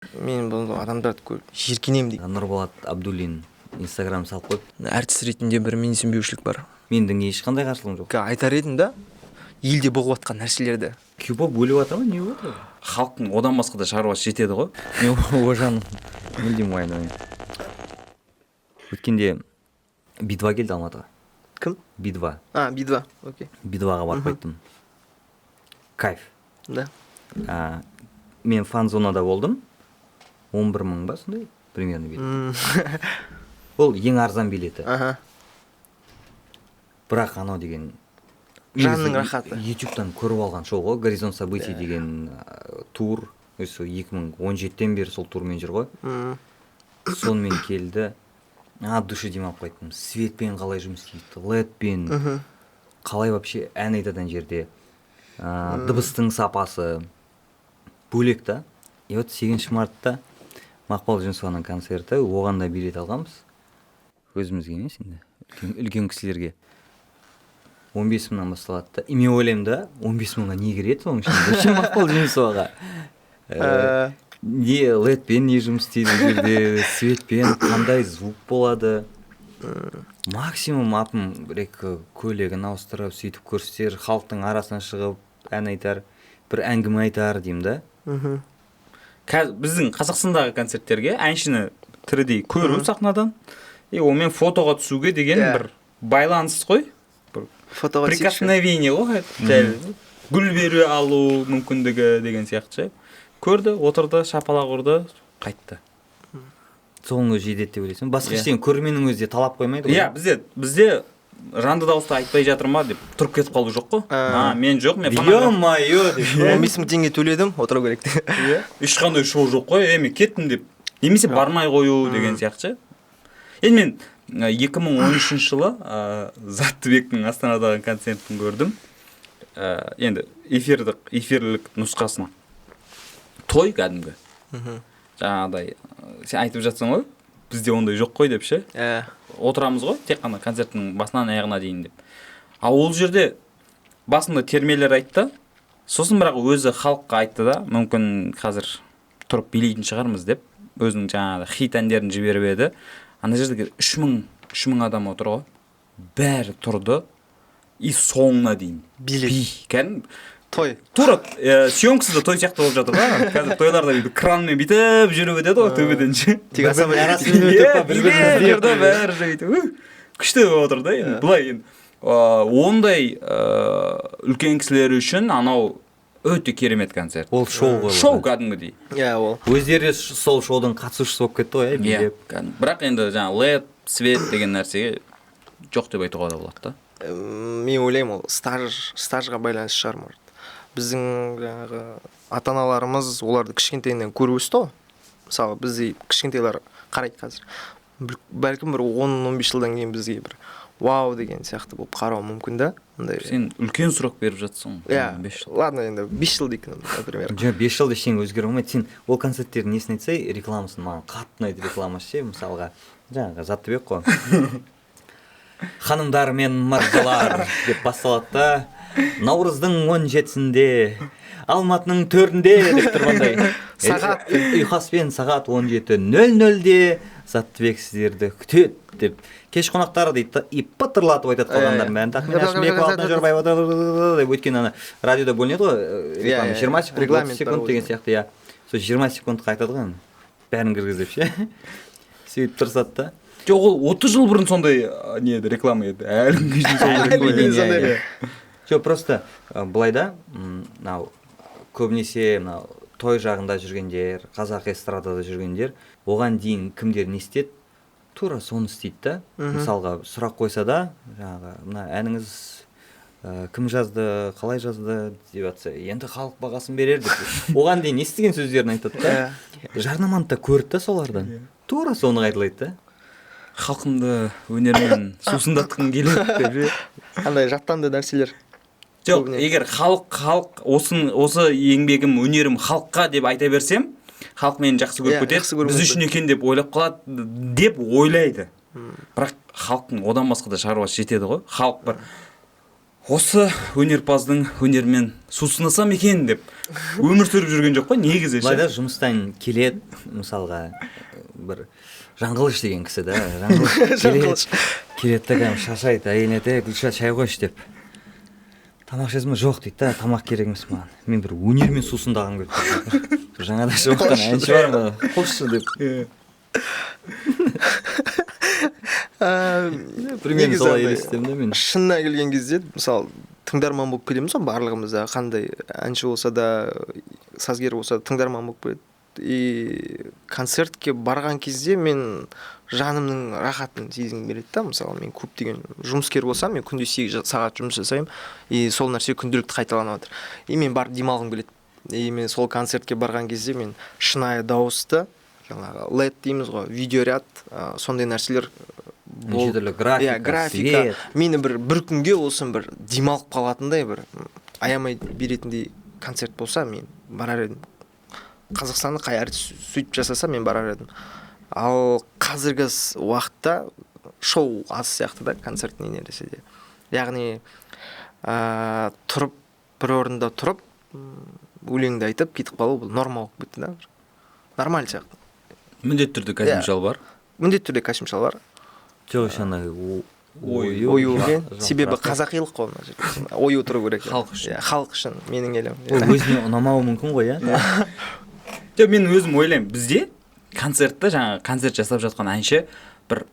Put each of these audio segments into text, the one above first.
Мен бұл адамдарды көріп жиіркенемін дейді. Нұрболат Абдуллин Instagram салып қойып. Әртіс ретінде бір менсінбеушілік бар. Менің ешқандай қарсылығым жоқ. Айтар едім да, елде болып жатқан нәрселерді. Кюбоп өліп жатыр ма, не болып жатыр? Халықтың одан басқа да шаруасы жетеді ғой. Мен ожаным мүлдем уайымдамаймын. Өткенде Би-2 келді Алматыға. Кім? Би-2. Би-2, окей. Би-2-ға барып қайттым. Кайф. Да. Мен фан-зонада болдым. 11 мың ба, сондай примерно билет. Ол ең арзан билеті. Бірақ анау деген жанның рахаты. YouTube-тан көріп алған шоу ғой, Горизонт событий деген тур. Осы 2017-тен бері сол турмен жүр ғой. Сонымен келді. Души демалып қайттым. Светпен қалай жұмыс істейді, LED-пен қалай вообще ән айтадан жерде. Дыбыстың сапасы бөлек та. И вот 8 мартта Мақпал Жүнісованың концерті, оған да билет алғанбыз. Өзімізге емес енді, үлкен кісілерге. 15 мыңнан басталады да. И мен ойлаймын да, 15 мыңға не кереді соның ішінде? Мақпал Жүнісоваға. Не LED-пен не жұмыс істейді жерде, светпен, қандай звук болады. Максимум апым бір-екі көйлегін ауыстырып, сөйтіп көрсетер, халықтың арасына шығып, ән айтар, бір әңгіме айтар деймін да. Біздің Қазақстандағы концерттерге әншіні тірідей көру сахнадан, онымен фотоға түсуге деген бір байланыс қой. Прикосновение ғой. Гүл беру алу мүмкіндігі деген сияқты. Көрді, отырды, шапалақ ұрды, қайтты. Соның өзі жетеді деп ойлайсың. Басқа ештеңе көрерменнің өзі де талап қоймайды ғой. Иә, бізде жанды дауыста айтпай жатыр ма деп тұрып кетіп қалу жоқ қой. Мен жоқ, мен Ё-майо деп. 15 мың теңге төледім, отыру керек деп. Ешқандай шоу жоқ қой, мен кеттім деп. Немесе бармай қою деген сияқты. Енді мен 2013 жылы Заттыбектің Астанадағы концертін көрдім. Енді эфирлік нұсқасын. Той кәдімгі. Жаңағыдай, сен айтып жатсың ғой, бізде ондай жоқ қой деп ше. Отырамыз ғой, тек қана концерттің басынан аяғына дейін деп. Ол жерде басында термелер айтты, сосын бірақ өзі халыққа айтты да, мүмкін қазір тұрып билейтін шығармыз деп, өзінің жаңағы хит әндерін жіберіп еді. Ана жерде 3000 адам отыр ғой, бәрі тұрды, и соңына дейін. Кәдімгі той. Тура съемкасы да той сияқты болып жатыр да. Қазір тойларда бүйтіп кранмен бүйтіп жүріп өтеді ғой төбеден ше. Тек асаба арасымен өтіп бір-бірін жерде бәрі бүйтіп күшті болып отыр да енді. Былай енді ондай үлкен кісілер үшін анау өте керемет концерт. Ол шоу ғой. Шоу кәдімгідей. Ол. Өздері сол шоудың қатысушысы болып кетті ғой, билеп. Бірақ енді жаңа LED, свет деген нәрсеге жоқ деп айтуға да болады да. Мен ойлаймын, ол стажға байланысты шығар может. Біздің жаңағы ата-аналарымыз оларды кішкентайынан көріп өсті ғой. Мысалы, бізде кішкентайлар қарайды қазір. Бәлкім бір 10-15 жылдан кейін бізге бір вау деген сияқты болып қарау мүмкін да. Сен үлкен сұрақ беріп жатсың. Ладно, енді 5 жыл дейік, например. 5 жылда ештеңе өзгере алмайды. Сен ол концерттердің несін айтсай, рекламасын маған қатты ұнайды рекламасы ше, мысалға жаңағы Заттыбек қой. Ханымдар мен мырзалар деп басталады да. Наурыздың 17-сінде, Алматының 4-інде деп тұрғандай. Сағат ұйқаспен сағат 17:00-де Заттыбек сіздерді күтеді деп. Кеш қонақтары дейді, и пытырлатып айтады қалғандардың бәрін. Тахмин Ашымбеков, Алтынай Жорабаева деп өйткені ана радиода бөлінеді ғой, 20 секунд, 30 секунд деген сияқты, иә. Сол 20 секундқа айтады ғой, бәрін кіргізіп ше. Сөйтіп тұрсады да. Жоқ, ол 30 жыл бұрын сондай не еді, реклама еді. Әлі сондай. Жоқ, просто былай да, көбінесе той жағында жүргендер, қазақ эстрадада жүргендер, оған дейін кімдер не істеді, тура соны істейді да. Мысалға сұрақ қойса да, жаңағы мына әніңіз кім жазды, қалай жазды деп жатса, енді халық бағасын берер деп. Оған дейін естіген сөздерін айтады да. Жарнаманы да көрді да солардан. Тура соны қайталайды да. Халқымды өнермен сусындатқым келеді деп. Андай жаттанды нәрселер. Жоқ, егер халық осы еңбегім, өнерім халыққа деп айта берсем, халық мені жақсы көріп кетеді, біз үшін екен деп ойлап қалады деп ойлайды. Бірақ халықтың одан басқа да шаруасы жетеді ғой. Халық бір осы өнерпаздың өнерімен сусынасам екен деп өмір сүріп жүрген жоқ қой негізі былай да жұмыстан келеді мысалға бір Жаңғылыш деген кісі да Жаңғылыш. келеді да кәдімгі шаршайды әйеліне айтады Гүлшат шай қойшы деп тамақ ішесің ба жоқ дейді да тамақ керек емес маған мен бір өнермен сусындағым келді жаңада шығып жатқан әнші бар ма қосшы деп примерно солай елестетемін да мен шынына келген кезде мысалы тыңдарман болып келеміз ғой барлығымыз да қандай әнші болса да сазгер болса да тыңдарман болып келеді и концертке барған кезде мен жанымның рахатын сезгім келеді да мысалы мен көптеген жұмыскер болсам мен күнде 8 сағат жұмыс жасаймын и сол нәрсе күнделікті қайталанып жатыр и мен барып демалғым келеді и мен сол концертке барған кезде мен шынайы дауысты жаңағы LED дейміз ғой видеоряд сондай нәрселер неше түрлі графика свет мені бір күнге olсын бір демалып қалатындай бір аямай беретіндей концерт болса мен барар едім Қазақстанда қай артист сөйтіп жасаса мен барар едім ал қазіргі уақытта шоу аз сияқты да концертный нәрсе де яғни тұрып бір орында тұрып өлеңді айтып кетіп қалу бұл норма болып кетті да нормально сияқты міндетті түрде костюм шал бар міндетті түрде костюм шал бар жоқ еще ана ою себебі қазақилық қой мына жерде ою тұру керек халық үшін халық үшін менің елім ол өзіне ұнамауы мүмкін ғой иә жоқ мен өзім ойлаймын бізде концертта жаңағы концерт жасап жатқан әнші бір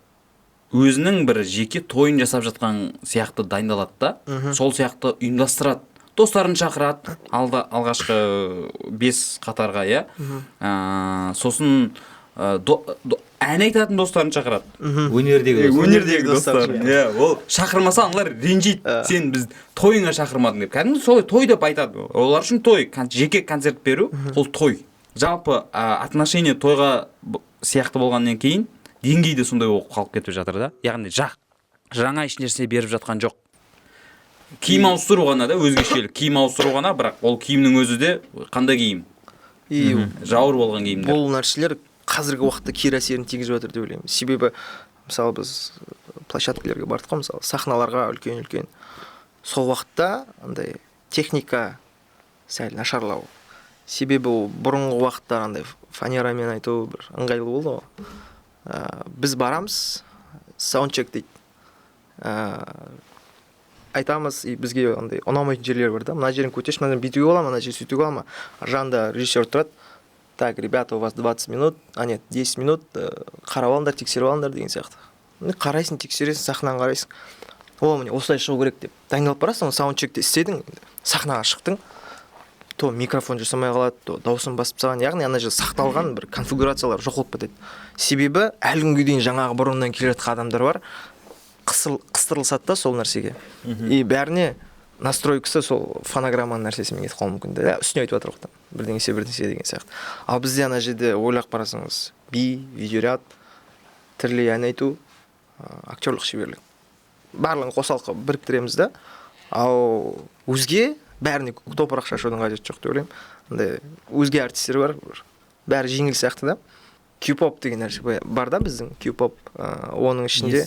өзінің бір жеке тойын жасап жатқан сияқты дайындалады да сол сияқты ұйымдастырады достарын шақырады алғашқы 5 қатарға иә сосын ән айтатын достарын шақырады өнердегі достарын иә ол шақырмаса аналар ренжиді сен біз тойыңа шақырмадың деп кәдімгі солай той деп айтады олар үшін той жеке концерт беру ол той жалпы отношение тойға сияқты болғаннан кейін деңгей де сондай болып қалып кетіп жатыр да яғни жаңа ешнәрсе беріп жатқан жоқ киім ауыстыру ғана да өзгешелік киім ауыстыру ғана бірақ ол киімнің өзі де қандай киім жауыр болған киімдер бұл нәрселер қазіргі уақытта кері әсерін тигізіп жатыр деп ойлаймын себебі мысалы біз площадкалерге бардық қой мысалы сахналарға үлкен сол уақытта андай техника сәл нашарлау себебі бұрынғы уақытта андай фанерамен айту бір ыңғайлы болды ғой біз барамыз саундчек дейді айтамыз и бізге андай ұнамайтын жерлер бар да мына жерін көтерші мына жерін бүйтуге бола ма мына жерін сөйтуге бола ма жанында режиссер тұрады так ребята у вас 20 минут 10 минут қарап алыңдар тексеріп алыңдар деген сияқты қарайсың тексересің сахнадан қарайсың о міне осылай шығу керек деп дайындалып барасың саундчекте істедің сахнаға шықтың то микрофон жасамай қалады то дауысын басып тастаған яғни ана жерде сақталған бір конфигурациялар жоқ болып кетеді себебі әлі күнге дейін жаңағы бұрыннан келе жатқан адамдар бар қыстырылсады да сол нәрсеге и бәріне настройкасы сол фонограмманың нәрсесімен кетіп қалуы мүмкін да үстіне айтып жатыр ғой бірдеңесе деген сияқты ал бізде ана жерде ойлап қарасаңыз би видеоряд тірілей ән айту актерлік шеберлік барлығын қосалқы біріктіреміз да ал өзге бәріне топырақ шашудың қажеті жоқ деп ойлаймын андай өзге артистер бар бәрі жеңіл сияқты да Q-pop деген нәрсе бар да біздің Q-pop оның ішінде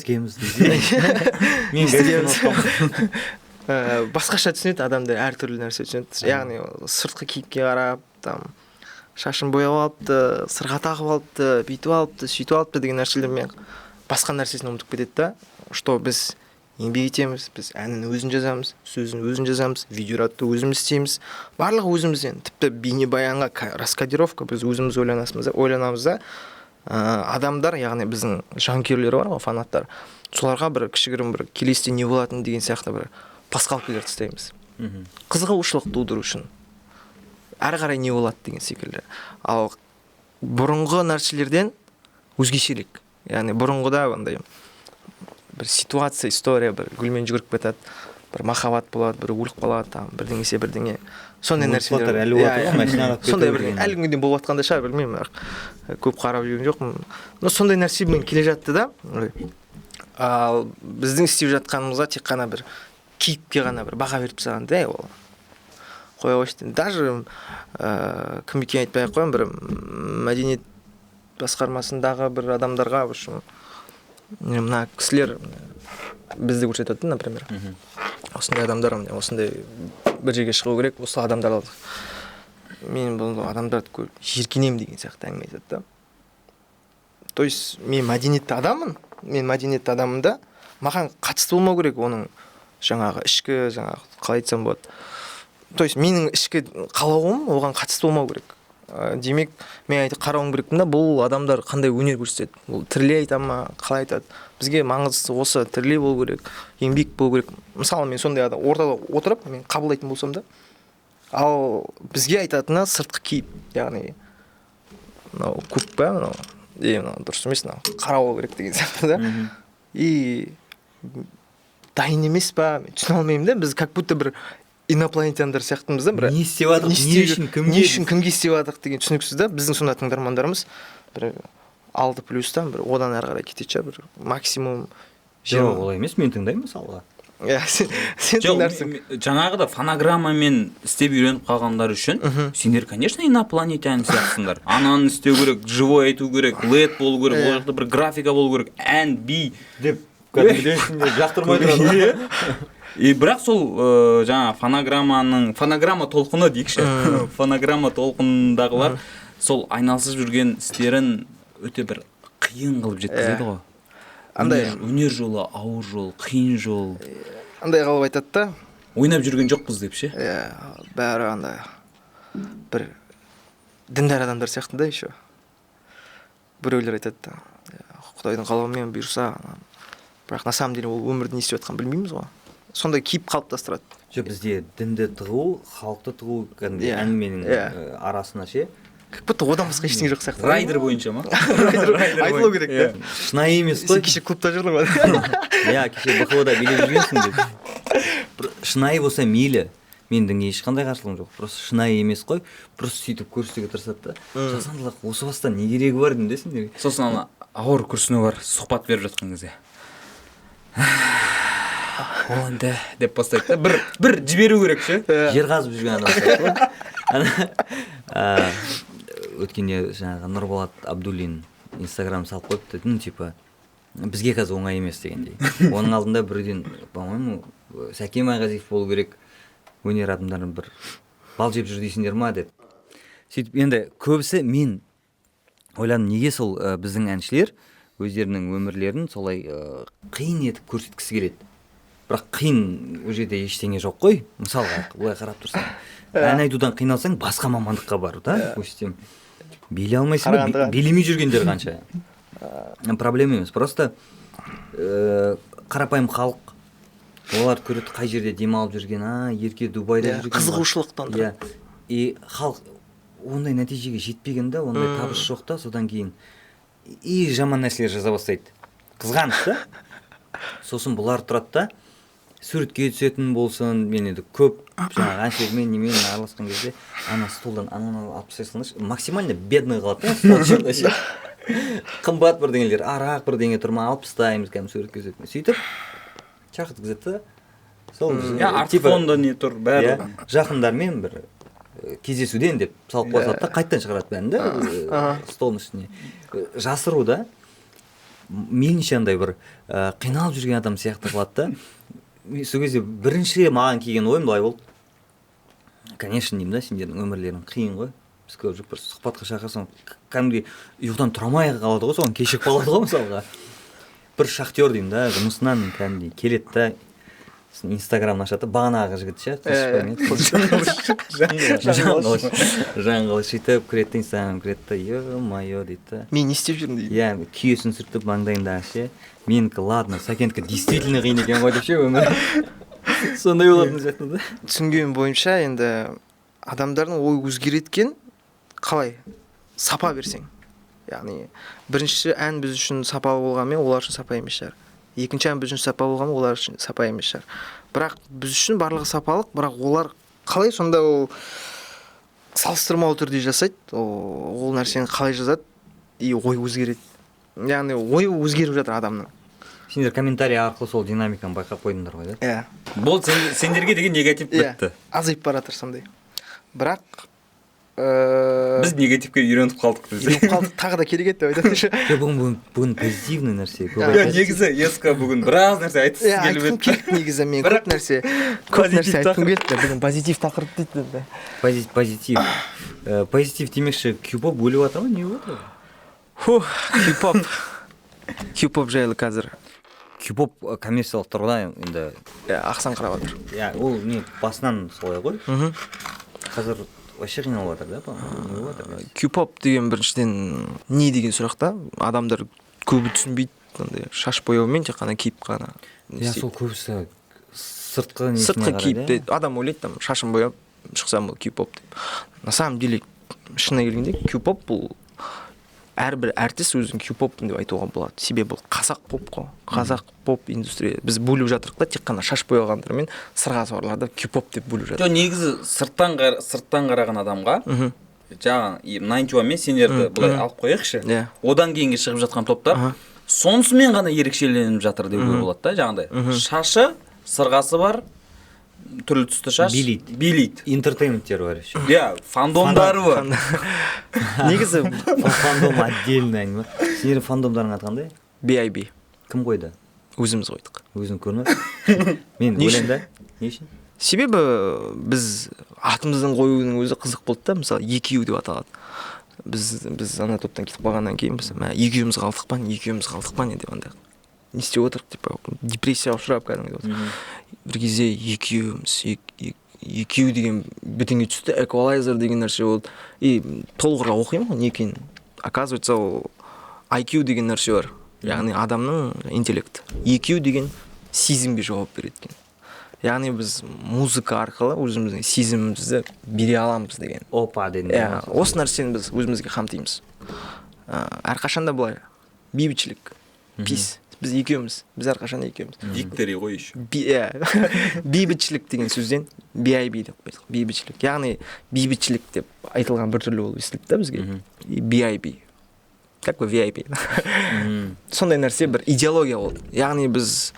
басқаша түсінеді адамдар әртүрлі нәрсе түсінеді яғни сыртқы кейіпке қарап там шашын бояп алыпты сырға тағып алыпты бүйтіп алыпты сөйтіп алыпты деген нәрселермен басқа нәрсесін ұмытып кетеді да что біз еңбек етеміз біз әнін өзін жазамыз сөзін өзін жазамыз видеоратты өзіміз істейміз барлығы өзімізден тіпті бейнебаянға раскадировка біз өзіміз ойланамыз да адамдар яғни біздің жанкүйерлер бар ғой фанаттар соларға бір кішігірім бір келесіде не болатын деген сияқты бір пасхалкалар тастаймыз қызығушылық тудыру үшін әрі қарай не болады деген секілді ал бұрынғы нәрселерден өзгешелік яғни бұрынғыда андай бір ситуация история бір гүлмен жүгіріп кетеді бір махаббат болады бір өліп қалады там бірдеңе сондай нәрселер сондай бір әлі күнге дейін болып жатқандай шығар білмеймін бірақ көп қарап жүрген жоқпын но сондай нәрсемен келе жатты да ал біздің істеп жатқанымызға тек қана бір кейіпке ғана бір баға беріп тастаған да ол қоя қойшы даже кім екенін айтпай ақ қояйын бір мәдениет басқармасындағы бір адамдарға мына кісілер бізді көрсетеді например осындай адамдар міне осындай бір жерге шығу керек, осы адамдар мен бұл адамдарды көріп жиіркенемін деген сияқты әңгіме айтады да. То есть мен мәдениетті адаммын да, маған қатысты болмау керек оның жаңағы ішкі, жаңағы қалай айтсам болады. То есть менің ішкі қалауым оған қатысты болмау керек. Демек мен қарауым керекпін да, бұл адамдар қандай өнер көрсетеді, бұл тірілей айта ма, қалай айтады. Бізге маңыздысы осы тірілей болу керек, еңбек болу керек. Мысалы мен сондай адам ортада отырып мен қабылдайтын болсам да, ал бізге айтатыны сыртқы кейіп, яғни мынау көк па, мынау дұрыс емес, мынау қарау керек деген сияқты да. И дайын емес па, мен түсіне алмаймын да, біз как будто бір инопланетяндар сияқтымыз да, бір не істеп жатырық, не үшін кімге істеп жатырық деген түсініксіз да. Біздің сонда тыңдармандарымыз бір 6+-тан бір одан әрі қарай кетеді шығар, бір максимум. Жоқ, олай емес, мен тыңдаймын мысалға. Иә, сен тыңдарсың. Жаңағыда фонограммамен істеп үйреніп қалғандар үшін сендер, конечно, инопланетян сияқтысыңдар. Ананы істеу керек, живой айту керек, LED болу керек, ол жақта бір графика болу керек, ән, би деп кәдімгідей жақтырмай тұрады. И бірақ сол жаңа фонограмма толқыны дейікші, фонограмма толқынындағылар сол айналысып жүрген істерін өте бір қиын қылып жеткізеді ғой. Өнер жолы ауыр жол, қиын жол. Андай қалып айтады да, ойнап жүрген жоқпыз деп ше. Бәрі андай бір діндар адамдар сияқты да еще. Біреулер айтады да, Құдайдың қалауымен бұйырса, бірақ на самом деле ол өмірді не істеп жатқанын білмейміз ғой. Сондай кейіп қалыптастырады. Жоқ, бізде дінді тығу, халықты тығу кәдімгі әңгіменің арасына ше. Как будто одан басқа ештеңе жоқ сияқты. Райдер бойынша ма? Айтылу керек та. Шынайы емес қой. Сен кеше клубта жүрдің ғой. Иә, кеше БХО-да билеп жүргенсің деп. Шынайы болса мейлі. Менің ешқандай қарсылығым жоқ. Просто шынайы емес қой. Просто сөйтіп көрсетуге тырысады да. Жасандылық осы бастан не керегі бар деймін де сендерге. Сосын ана ауыр күрсіну бар, сұхбат беріп жатқан кезде. Ол енді деп бастайды да. Бір жіберу керек ше. Жер қазып жүрген адам сияқты. Өткенде жаңағы Нұрболат Абдуллин Инстаграм салып қойыпты, типа бізге қазір оңай емес дегендей. Оның алдында бірден, по-моему, Сәкен Майғазиев болу керек, өнер адамдарын бір бал жеп жүр дейсіңдер ма деп. Сөйтіп енді көбісі мен ойландым, неге сол біздің әншілер өздерінің өмірлерін солай қиын етіп көрсеткісі келеді. Бірақ қиын ол жерде ештеңе жоқ қой. Мысалға, олай қарап тұрсаң, ән айтудан қиналсаң, басқа мамандыққа бару да, көстем. Билей алмайсың ба? Билемей жүргендер қанша. Проблема емес. Просто қарапайым халық, олар көреді қай жерде демалып жүрген, ерке Дубайда жүрген. Қызығушылықтан. Иә. И халық ондай нәтижеге жетпеген да, ондай табыс жоқ та, содан кейін и жаман нәрселер жаза бастайды. Қызғаныш та. Сосын бұлар тұрады да, суретке түсетін болсын, мен енді көп жаңағы әншілермен немен араласқан кезде ана столдан ананы алып тастай салыңдаршы, максимально бедный қалады да, стол жерде ше. Қымбат бірдеңелер, арақ бірдеңе тұр ма, алып тастаймыз кәдімгі суретке түсетін. Сөйтіп шақыртқызады да. Сол артфонда не тұр, бәрі. Жақындармен бір кездесуден деп салып қосады да, қайттан шығарады бәрін да, столдың үстіне. Жасыру да. Мейлінше андай бір қиналып жүрген адам сияқты қылады да. Сол кезде бірінші маған келген ойым былай болды. Конечно, деймін да, сендердің өмірлерің қиын ғой. Біз көп жоқ, бір сұхбатқа шақырсаң, кәдімгідей ұйқыдан тұрамай қалады ғой, соған кешігіп қалады ғой мысалға. Бір шахтер деймін да, жұмысынан кәдімгідей келеді да, Инстаграмын ашады, бағанағы жігіт ше, жаңғылыш сөйтіп кіреді, Инстаграм кіреді, ё-майо дейді да. Мен не істеп жүрмін дейді. Иә, күйесін сүртіп маңдайындағы ше, менікі ладно, Сәкендікі действительно қиын екен ғой деп ше өмір. Сондай болатын сияқты да. Түсінгенім бойынша енді адамдардың ой өзгереткен қалай? Сапа берсең. Яғни бірінші ән біз үшін сапалы болғанмен олар үшін сапа емес шығар. Екінші ән біз үшін сапалы болғанмен олар үшін сапа емес шығар. Бірақ біз үшін барлығы сапалық, бірақ олар қалай сонда ол салыстырмалы түрде жасайды? Ол нәрсені қалай жазады? И ой өзгереді. Яғни ой өзгеріп жатыр адамның. Сендер комментарий арқылы сол динамиканы байқап қойдыңдар ғой да? Иә. Бұл сендерге деген негатив бітті. Азайып бара жатыр сондай. Бірақ Біз негативке үйреніп қалдық десе. тағы да керек еді деп айтатын бүгін позитивный нәрсе Негізі ескі бүгін біраз нәрсе айтқысы келіп айтқым еді. келді негізі мен көп нәрсе айтқым келді бүгін позитив тақырып дейді позитив позитив демекші Q-pop өліп жатыр ма не болып жатыр Q-pop жайлы қазір Q-pop коммерциялық тұрғыда енді ақсаңқырап жатыр иә ол не басынан солай ғой қазір вообще қиналып жатыр да не болып жатыр Q-pop деген біріншіден не деген сұрақта адамдар көбі түсінбейді андай шаш бояумен тек қана киіп қана иә сол көбісі сыртқы киіп те адам ойлайды там шашын бояп шықсам бұл Q-pop деп на самом деле шынына келгенде Q-pop бұл әрбір әртіс өзін Q-popпын деп айтуға болады себебі бұл қазақ поп қой қазақ поп индустрия біз бөліп жатырық та тек қана шаш бояғандар мен сырғасы барларды Q-pop деп бөліп жатыр Негізі сырттан қараған адамға жаңағы 91 мен сендерді былай алып қояйықшы одан кейінгі шығып жатқан топтар сонысымен ғана ерекшеленіп жатыр деуге болады да жаңағыдай шашы сырғасы бар түрлі түсті шаш билейді интертейменттер бар еще иә фандомдары бар негізі фандом отдельный әңгіме сендердің фандомдарың аты қандай B.I.B кім қойды өзіміз қойдық өзің көрме мен ойлаймын да не үшін себебі біз атымыздың қоюдың өзі қызық болды да мысалы екеу деп аталады біз ана топтан кетіп қалғаннан кейін біз екеуміз қалдық па не деп андай не істеп отырық типа депрессияға ұшырап кәдімгідей бір кезде екеу деген бітіңе түсті эквалайзер деген нәрсе болды и толығырақ оқимын ғой не екенін оказывается ол IQ деген нәрсе бар яғни адамның интеллекті екеу деген сезімге жауап береді екен яғни біз музыка арқылы өзіміздің сезімімізді бере аламыз деген опа деген осы нәрсені біз өзімізге қамтимыз әрқашанда былай бейбітшілік пис біз екеуміз біз әрқашанда екеуміз виктори ғой еще бейбітшілік деген сөзден B.I.B деп қойдық бейбітшілік яғни бейбітшілік деп айтылған біртүрлі болып естілді да бізге B.I.B как бы VIP сондай нәрсе бір идеология болды яғни біз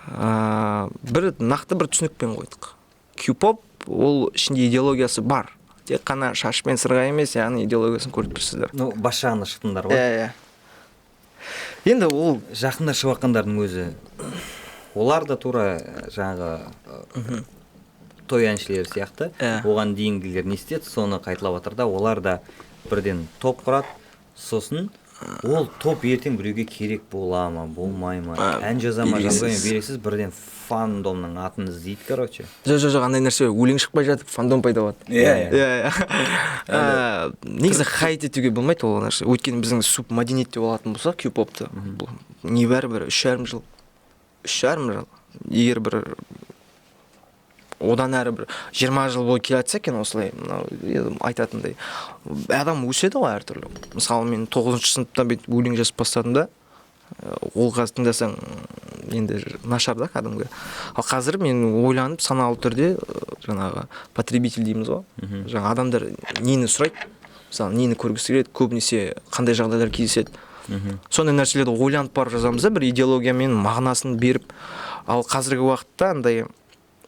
бір нақты бір түсінікпен қойдық Q-pop ол ішінде идеологиясы бар тек қана шаш пен сырға емес яғни идеологиясын көріп тұрсыздар ну бас жағына шықтыңдар ғой енді ол жақында шығып жатқандардың өзі олар да тура жаңағы той әншілері сияқты оған дейінгілер не істеді соны қайталап жатыр да олар да бірден топ құрады сосын ол топ ертең біреуге керек бола ма болмай ма ән жаза ма жазбай ма белгісіз бірден фандомның атын іздейді короче жоқ андай нәрсе өлең шықпай жатып фандом пайда болады негізі хайт етуге болмайды ол нәрсе өйткені біздің субмәдениетте болатын болса Q-popты бұл небәрі бір 3,5 жыл егер бір одан әрі бір 20 жыл бойы келе жатса екен осылай айтатындай адам өседі ғой әртүрлі мысалы мен 9-шы сыныпта бүйтіп өлең жазып бастадым да ол қазір тыңдасаң енді нашар да кәдімгі ал қазір мен ойланып саналы түрде жаңағы потребитель дейміз ғой жаңа адамдар нені сұрайды мысалы нені көргісі келеді көбінесе қандай жағдайлар кездеседі сондай нәрселерді ойланып барып жазамыз да бір идеологиямен мағынасын беріп ал қазіргі уақытта андай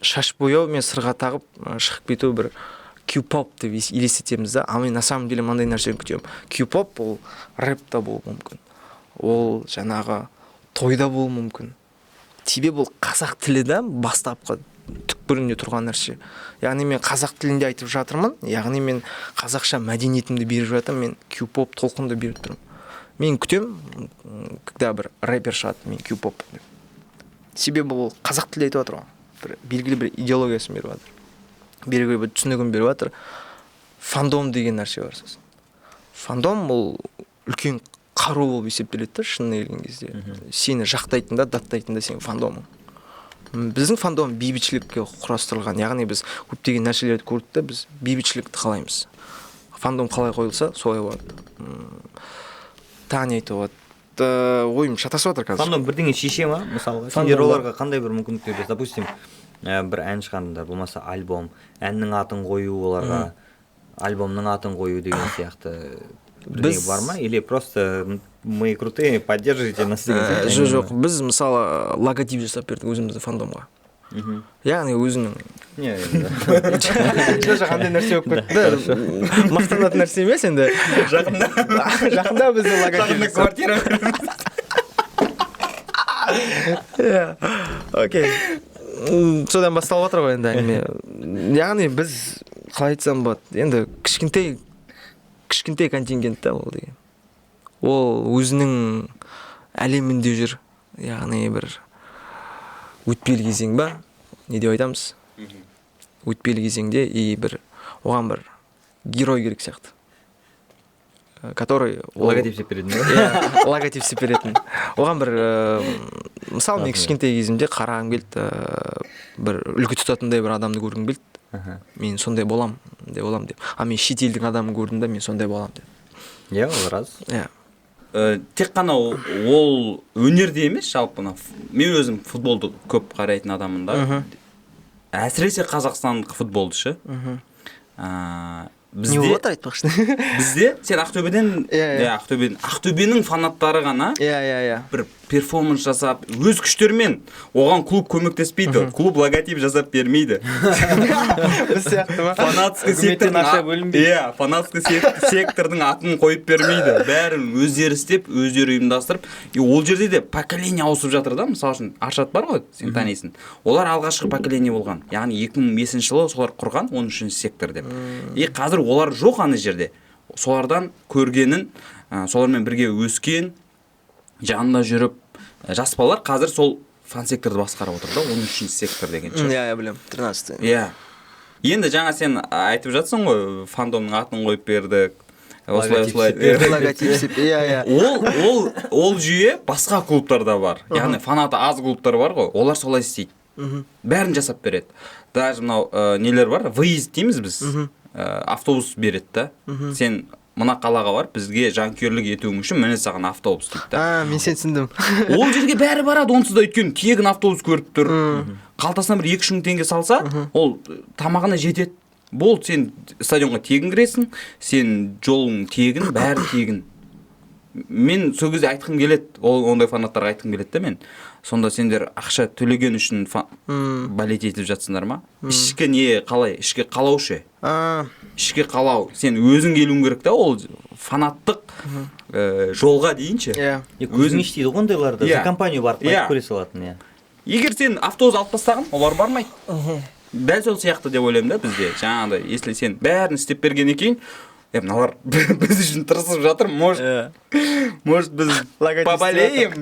шаш бояу мен сырға тағып шығып кету бір Q-pop деп елестетеміз да ал мен на самом деле мынандай нәрсені күтемін Q-pop ол рэпта болуы мүмкін ол жаңағы тойда болуы мүмкін себебі ол қазақ тілі да бастапқы түкпірінде тұрған нәрсе яғни мен қазақ тілінде айтып жатырмын яғни мен қазақша мәдениетімді беріп жатырмын мен Q-pop толқынды беріп тұрмын мен күтемін когда бір рэпер шығады мен Q-pop деп себебі ол қазақ тілде айтып жатыр ғой бір белгілі бір идеологиясын беріп жатыр белгілі бір түсінігін беріп жатыр фандом деген нәрсе бар сосын фандом ол үлкен қару болып есептеледі да шынына келген кезде сені жақтайтын да даттайтын да сенің фандомың біздің фандом бейбітшілікке құрастырылған яғни біз көптеген нәрселерді көрдік та біз бейбітшілікті қалаймыз фандом қалай қойылса солай болады тағы не айтуға ойым шатасып жатыр қазір фандом бірдеңе шеше ма мысалға сендер оларға қандай бір мүмкіндік бересіз допустим бір ән шығарыңдар болмаса альбом әннің атын қою оларға альбомның атын қою деген сияқты бірдеңе бар ма или просто мы крутые поддерживайте нас деген жоқ біз мысалы логотип жасап бердік өзіміздің фандомға яғни өзінің не жоқ қандай нәрсе болып кетті мақтанатын нәрсе емес енді жақында бізде логотип квартира иә окей содан басталып жатыр ғой енді әңгіме яғни біз қалай айтсам болады енді кішкентай контингент та ол деген ол өзінің әлемінде жүр яғни бір өтпелі кезең ба не деп айтамыз өтпелі кезеңде и бір оған бір герой керек сияқты который логотип істеп беретін ба иә логотип істеп беретін оған бір мысалы мен кішкентай кезімде қарағым келді бір үлгі тұтатындай бір адамды көргім келді мен сондай болам деп а мен шетелдің адамын көрдім да мен сондай болам деп иә ол рас иә тек қана ол өнерде емес жалпы мен өзім футболды көп қарайтын адаммын да әсіресе қазақстандық футболды шы не болып жатыр айтпақшы бізде сен ақтөбеден ақтөбенің фанаттары ғана иә бір перформанс жасап өз күштерімен оған клуб көмектеспейді клуб логотип жасап бермейді біз сияқты ма фанатский сектордың атын қойып бермейді бәрін өздері істеп өздері ұйымдастырып ол жерде де поколение ауысып жатыр да мысалы үшін аршат бар ғой сен танисың олар алғашқы поколение болған яғни 2005 жылы солар құрған 13 сектор деп и қазір олар жоқ ана жерде солардан көргенін солармен бірге өскен жанында жүріп жас балалар қазір сол фан секторды басқарып отыр да 13 сектор деген ше иә білемін 13 иә енді жаңа сен айтып жатсың ғой фандомның атын қойып бердік осылай логотип иә ол жүйе басқа клубтарда бар яғни фанаты аз клубтар бар ғой олар солай істейді бәрін жасап береді даже мынау нелер бар выезд дейміз біз автобус береді да сен мына қалаға бар бізге жанкүйерлік етуің үшін міне саған автобус дейді да мен сен түсіндім ол жерге бәрі барады онсыз да өйткені тегін автобус көріп тұр қалтасына бір 2-3 мың теңге салса ол тамағына жетеді болды сен стадионға тегін кіресің сен жолың тегін бәрі тегін мен сол кезде айтқым келеді ондай фанаттарға айтқым келеді да мен сонда сендер ақша төлеген үшін болеть етіп жатсыңдар ма ішкі не қалай ішкі қалау ше ішкі қалау сен өзің келуің керек та ол фанаттық жолға дейінше өзің іштейді ғой ондайларды за компанию барып көре салатын иә егер сен автобус алып тастаған олар бармайды дәл сол сияқты деп ойлаймын да бізде жаңағыдай если сен бәрін істеп бергеннен кейін мыналар біз үшін тырысып жатыр может біз поболеем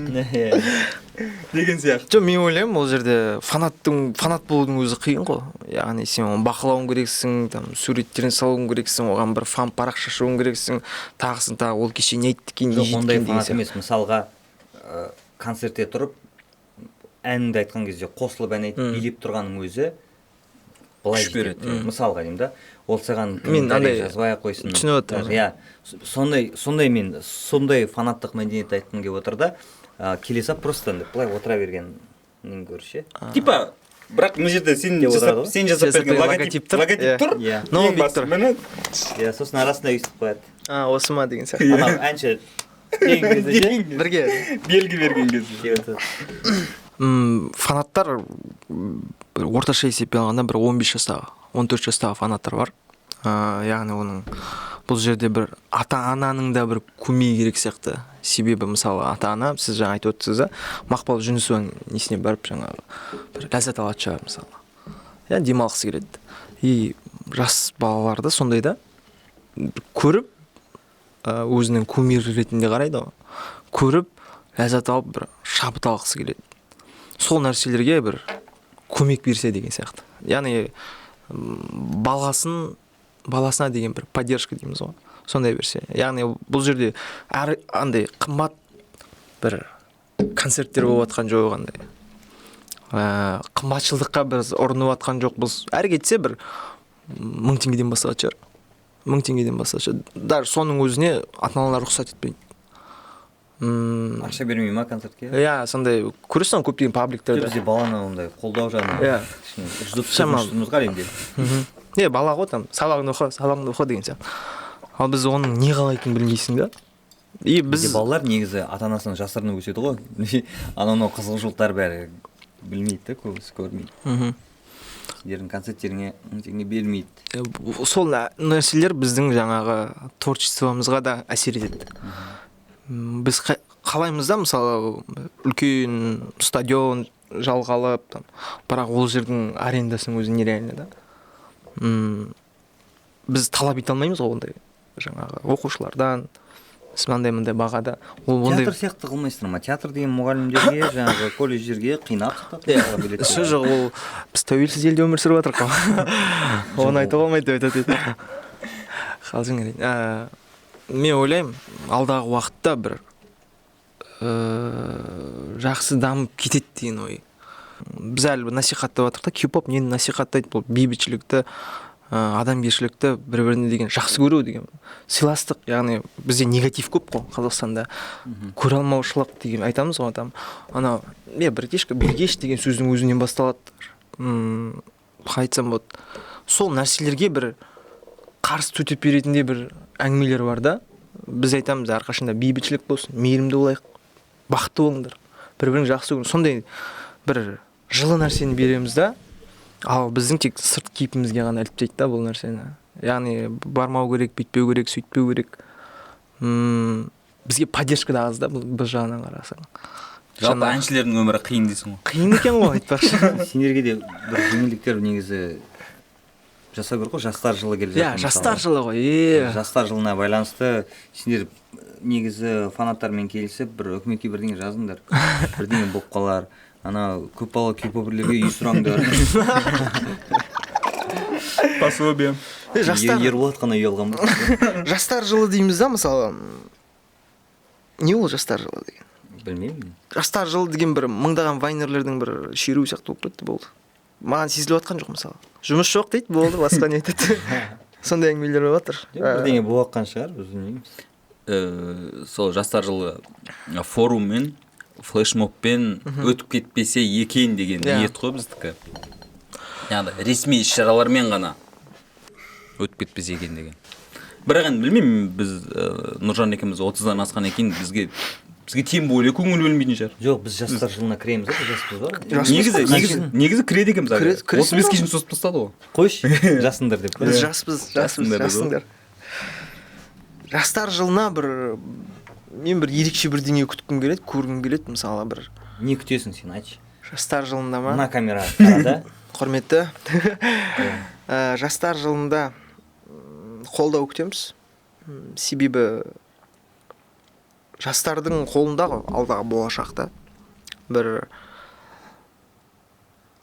деген сияқты жоқ мен ойлаймын ол жерде фанат болудың өзі қиын ғой яғни сен оны бақылауың керексің там суреттерін салуың керексің оған бір фан парақша ашуың керексің тағысын тағы ол кеше не айтты екен жоқ ондай фанат емес мысалға концертте тұрып әніңді айтқан кезде қосылып ән айтып билеп тұрғанның өзі былай береді мысалға деймін да ол саған комментарий жазбай ақ қойсын түсініп отырмын иә сондай фанаттық мәдениет айтқым келіп отыр да келе сап просто былай отыра бергеннен гөрі ше типа бірақ мына жерде сен жасап берген логотип тұр ноу Виктор иә сосын арасында өйстіп қояды осы ма деген сияқты анау әнші бірге белгі берген кезде фанаттар орташа есеппен алғанда бір 15 жастағы 14 жастағы фанаттар бар яғни оның бұл жерде бір ата-ананың да бір көмегі керек сияқты себебі мысалы ата-ана сіз жаңа айтып отырсыз да Мақпал Жүнісованың несіне барып жаңағы бір ләззат алатын шығар мысалы иә демалғысы келеді и жас балаларды сондай да көріп өзінің кумирі ретінде қарайды ғой көріп ләззат алып бір шабыт алғысы келеді сол нәрселерге бір көмек берсе деген сияқты яғни баласына деген бір поддержка дейміз ғой сондай берсе яғни бұл жерде андай қымбат бір концерттер болып жатқан жоқ андай қымбатшылдыққа біз ұрынып жатқан жоқпыз әрі кетсе бір 1000 теңгеден басталатын шығар 1000 теңгеден басталатын шығар даже соның өзіне ата-аналар рұқсат етпейді ақша бермей ма концертке иә сондай көресің көптеген пабликтерде бізде баланы ондай қолдау жағынан иә жүрдіміз ғой енді бала ғой там сабағыңды оқы деген сияқты ал біз оның не қалайтынын білмейсің да и біз балалар негізі ата-анасынан жасырынып өседі ғой анау қызығушылықтар бәрі білмейді да, көбісі көрмейді. Сендердің концерттеріңе теңге бермейді. Сол нәрселер біздің жаңағы творчествомызға да әсер етеді. Біз қалаймыз да, мысалы үлкен стадион жалға алып, бірақ ол жердің арендасының өзі нереально да. Біз талап ете алмаймыз ғой ондай жаңағы оқушылардан. Біз мындай бағада. Театр сияқты қылмайсыңдар ма? Театр деген мұғалімдерге, жаңағы колледждерге қинап сатады. Шы жоқ, ол біз тәуелсіз елде өмір сүріп жатырық қой. Оны айтуға болмайды деп айтады. Қалжың әрине. Мен ойлаймын, алдағы уақытта бір жақсы дамып кетеді деген ой. Біз әлі насихаттап жатырық та, кей-поп нені насихаттайды? Бұл бейбітшілікті, адамгершілікті, бір-біріне деген жақсы көру деген сыйластық, яғни бізде негатив көп қой Қазақстанда. Көре алмаушылық деген айтамыз ғой, ана біргешкі деген сөздің өзінен басталады. Қалай айтсам болады, сол нәрселерге бір қарсы төтеп беретіндей бір әңгімелер бар да. Біз айтамыз, әрқашанда бейбітшілік болсын, мейірімді болайық, бақытты болыңдар, бір-бірін жақсы көріңдер. Сондай бір жылы нәрсені береміз да. Ал біздің тек сырт кейпімізге ғана іліп да бұл нәрсені. Яғни бармау керек, бүйтпеу керек, сөйтпеу керек. Бізге поддержка да аз да бұл жағынан қарасаң. Жалпы әншілердің өмірі қиын дейсің ғой. Қиын екен ғой, айтпақшы. Сендерге де бір жеңілдіктер негізі жасау керек қой, жастар жылы келе жатыр. Жастар жылы ғой. Жастар жылына байланысты сендер негізі фанаттармен келісіп бір үкіметке бірдеңе жазыңдар. Бірдеңе болып қалар. Ана көпбалалы кей-поперлерге үй сұраңдар. Пособие. Ерболат қана үй алған ба? Жастар жылы дейміз да, мысалы. Не ол жастар жылы деген? Білмеймін. Жастар жылы деген бір мыңдаған вайнерлердің бір шеруі сияқты болып кетті, болды. Маған сезіліп жатқан жоқ, мысалы. Жұмыс жоқ дейді, болды, басқа не айтады. Сондай әңгімелер болып жатыр. Бірдеңе болып жатқан шығар, біз білмейміз. Сол жастар жылы форуммен, флешмобпен өтіп кетпесе екен деген ниет қой біздікі. Яғни ресми іс-шаралармен ғана өтіп кетпесе екен деген. Бірақ енді білмеймін, біз Нұржан екеуміз 30-дан асқан екен, бізге тем более көңіл бөлінбейтін шығар. Жоқ, біз жастар жылына кіреміз ба, жаспыз ба? Негізі кіреді екенбіз. 35-ке шейін созып тастады ғой. Қойшы, жасыңдар деп. Біз жаспыз. Жастар жылына мен бір ерекше бірдеңе күткім келеді, көргім келеді, мысалы бір. Не күтесің сен, айтшы? Жастар жылында ма? Мына камера қарада. Құрметті. Жастар жылында қолдау күтеміз. Себебі жастардың қолында ғой алдағы болашақта бір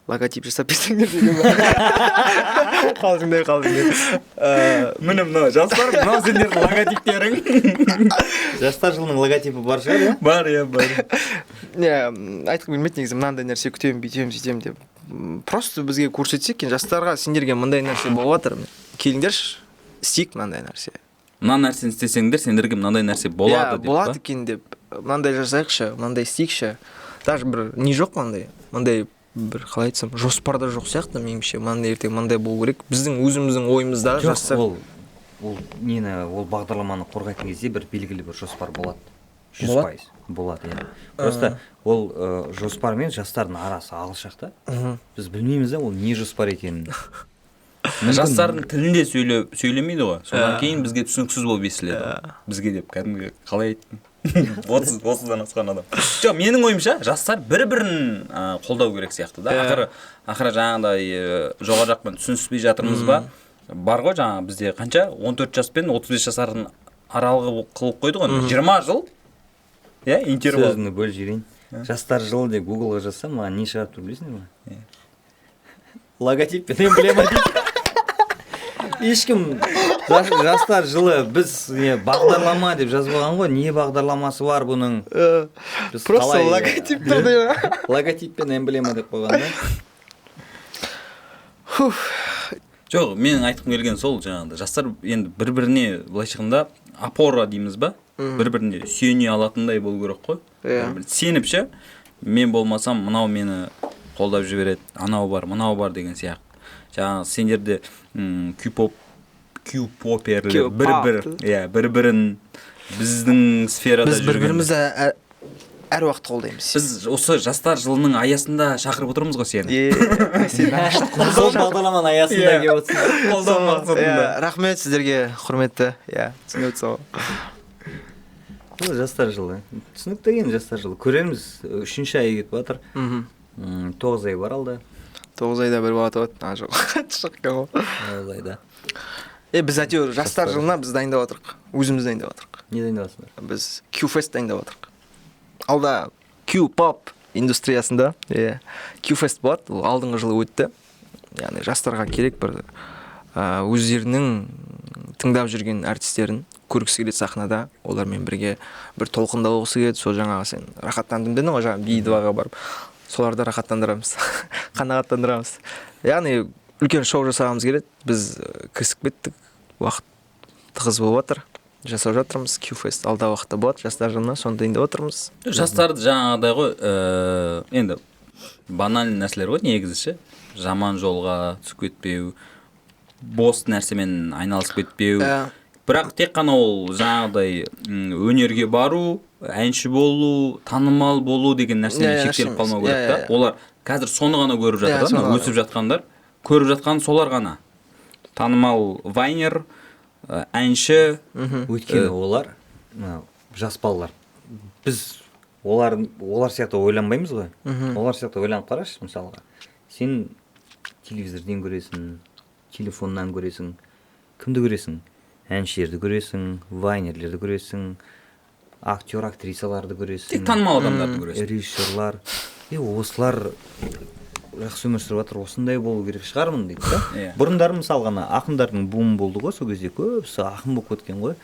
логотип жасап берсеңдер деген ба? Қалжыңдай. Міне мынау жастар, мынау сендердің логотиптерің. Жастар жылының логотипі бар шығар, иә? Бар. Айтқым келмейді негізі, мынандай нәрсе күтемін, бүйтемін, сөйтемін деп. Просто бізге көрсетсек екен, жастарға сендерге мындай нәрсе болып жатыр. Келіңдерші, істейік мынандай нәрсе. Мына нәрсені істесеңдер, сендерге мынандай нәрсе болады деп. Болады екен деп. Мынандай жасайықшы, мынандай істейікші. Даже бір не жоқ мындай бір қалай айтсам, жоспарда жоқ сияқты меніңше. Мынандай ертең мынандай болу керек. Біздің өзіміздің ойымыздағы жастар. Ол бағдарламаны қорғайтын кезде бір белгілі бір жоспар болады. 100% болады, иә. Просто ол жоспармен жастардың арасы алшақ та. Біз білмейміз да ол не жоспар екенін. Жастардың тілінде сөйлемейді ғой. Содан кейін бізге түсініксіз болып естіледі. Бізге деп кәдімгі қалай айттым? 30-дан асқан адам. Жоқ, менің ойымша, жастар бір-бірін қолдау керек сияқты да. Ақыры жаңағыдай жоғары жақпен түсініспей жатырмыз ба? Бар ғой жаңа бізде қанша? 14 жас пен 35 жасардың аралығы қылып қойды ғой. 20 жыл? Иә, интервал. Сөзіңді бөліп жіберейін. Жастар жылы деп Google-ға жазсам, маған не шығарып тұр білесіңдер ме? Логотип пен эмблема дейді. Ешкім жастар жылы біз бағдарлама деп жазбаған ғой. Не бағдарламасы бар бұның? Просто логотип тұрды. Логотип пен эмблема деп қойған да. Жоқ, менің айтқым келген сол жаңағыда. Жастар енді бір-біріне былайша айтқанда опора дейміз ба? Бір-біріне сүйене алатындай болу керек қой. Сеніп ше, мен болмасам мынау мені қолдап жібереді, анау бар, мынау бар деген сияқты. Жаңағы сендерде кью-поперлер бір-бірін біздің сферада біз бір-бірімізді әр уақыт қолдаймыз. Біз осы жастар жылының аясында шақырып отырмыз ғой сені. Сол бағдарламаның аясында келіп отырсың. Қолдау мақсатында. Рахмет сіздерге, құрметті. Түсініп сол. Жастар жылы. Түсінікті екен жастар жылы. Көреміз. 3-ші ай кетіп жатыр. 9 ай бар алда. 9 айда бір бағыт болады. Жоқ. Шыққан ғой. 9 айда. Біз әйтеуір жастар жылына біз дайындап отырық. Өзіміз дайындап отырық. Не дайындаватсыңдар? Біз Q-Fest дайындап отырық. Алда Q-Pop индустриясында Q-Fest болады. Ол алдыңғы жылы өтті. Яғни жастарға керек бір өздерінің тыңдап жүрген артистерін көргісі келеді сахнада, олармен бірге бір толқында болғысы келеді. Сол жаңағы сен рахаттандым дедің ғой, жаңағы би-дуаға барып, соларды рахаттандырамыз, қанағаттандырамыз. Яғни үлкен шоу жасағымыз келеді. Біз кірісіп кеттік, уақыт тығыз болып жатыр, жасап жатырмыз. Q-Fest алда уақытта болады, жастар жылына, соны дайындап отырмыз. Жастарды жаңағыдай ғой, енді банальный нәрселер ғой негізі, жаман жолға түсіп кетпеу, бос нәрсемен айналысып кетпеу. Бірақ тек қана ол жаңағыдай өнерге бару, әнші болу, танымал болу деген нәрсемен шектеліп қалмау керек та. Олар қазір соны ғана көріп жатыр да, өсіп жатқандар. Көріп жатқан солар ғана. Танымал вайнер, әнші. Өйткені олар, жас балалар. Біз олар сияқты ойланбаймыз ғой. Олар сияқты ойланып қарашы, мысалға. Сен телевизорден көресің, телефоннан көресің, кімді көресің? Әншілерді көресің, вайнерлерді көресің, актер, актрисаларды көресің. Тек танымал адамдарды көресің. Режиссерлар. Осылар жақсы өмір сүріп жатыр, осындай болу керек шығармын дейді да. Бұрындар мысалға ақындардың бумы болды ғой, сол кезде көбісі ақын болып кеткен ғой.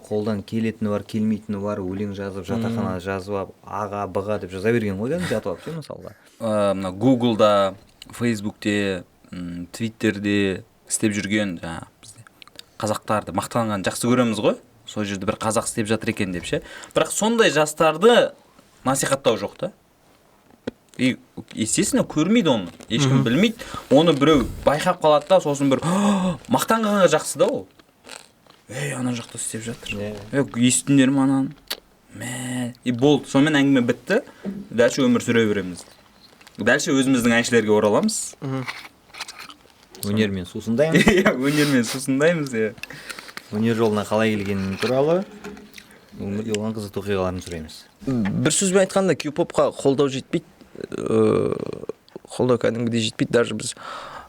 Қолдан келетіні бар, келмейтіні бар, өлең жазып, жатақханада жазып, аға, быға деп жаза берген ғой, жатып алып ше мысалға. Мына Google'да, Facebook'те, Twitter'де істеп жүрген жаңағы бізде қазақтарды мақтанған жақсы көреміз ғой. Сол жерде бір қазақ істеп жатыр екен деп ше. Бірақ сондай жастарды насихаттау жоқ та. И естественно көрмейді оны. Ешкім білмейді. Оны біреу байқап қалады да, сосын бір мақтанғанға жақсы да ол. Ана жақта істеп жатыр. Естіңдер ме ананы? И болды. Сонымен әңгіме бітті. Дальше өмір сүре береміз. Дальше өзіміздің әншілерге ораламыз. Өнермен сусындаймыз. Өнермен сусындаймыз. Өнер жолына қалай келгені туралы өмірде болған қызықты оқиғаларын сұраймыз. Бір сөзбен айтқанда Q-Popқа қолдау жетпейді. Қолдау кәдімгідей жетпейді. Даже біз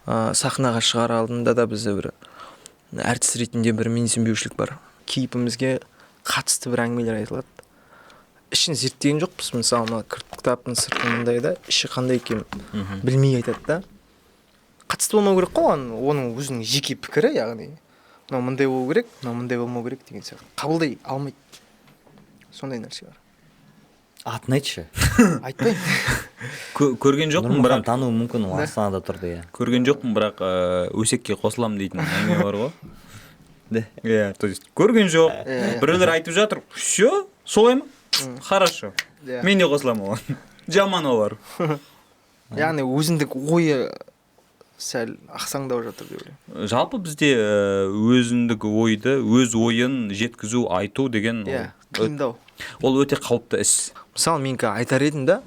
сахнаға шығар алдында да бізде бір әртіс ретінде бір менсінбеушілік бар. Кейпімізге қатысты бір әңгімелер айтылады. Ішін зерттеген жоқпыз. Мысалы, кітаптың сыртындай да іші қандай екенін білмей айтады да. Қатысты болмау керек қой, оның өзінің жеке пікірі, яғни мынау мындай болу керек, мынау мындай болмау керек деген сияқты. Қабылдай алмайды. Сондай нәрсе бар. Атын айтшы. Айтпаймын. Көрген жоқпын, бірақ тану мүмкін, ол Астанада тұрды, иә. Көрген жоқпын, бірақ өсекке қосылам дейтін әңгіме бар ғой. То есть көрген жоқ. Біреулер айтып жатыр. Всё, солай ма? Хорошо. Мен де қосылам оған. Жаман олар. Яғни өзіндік ойы сәл ақсаңдау жатыр деп ойлаймын. Жалпы бізде өзіндік ойды, өз ойын жеткізу, айту деген қиындау. Ол өте қауіпті іс. Мысалы, мен айтар едім да,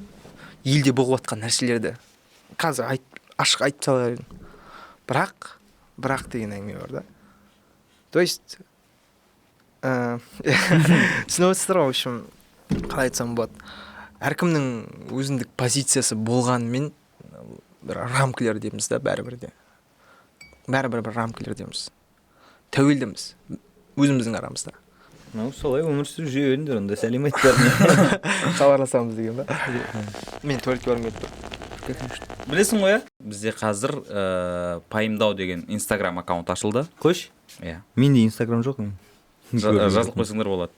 елде болып жатқан нәрселерді қазір ашық айтып салар едім. Бірақ деген әңгіме бар да. То есть түсініп отырсыздар ғой, в общем, қалай айтсам болады. Әркімнің өзіндік позициясы болғанымен бір рамкілер дейміз да, бәрібір бір рамкілер дейміз. Тәуелдіміз өзіміздің арамызда. Солай өмір сүріп жүре беріңдер, онда сәлем айтпармын. Хабарласамыз деген ба? Мен туалетке барғым келіп. Білесің ғой, бізде қазір пайымдау деген Instagram аккаунт ашылды. Қош? Иә. Менде Instagram жоқ. Жазылып қойсаңдар болады.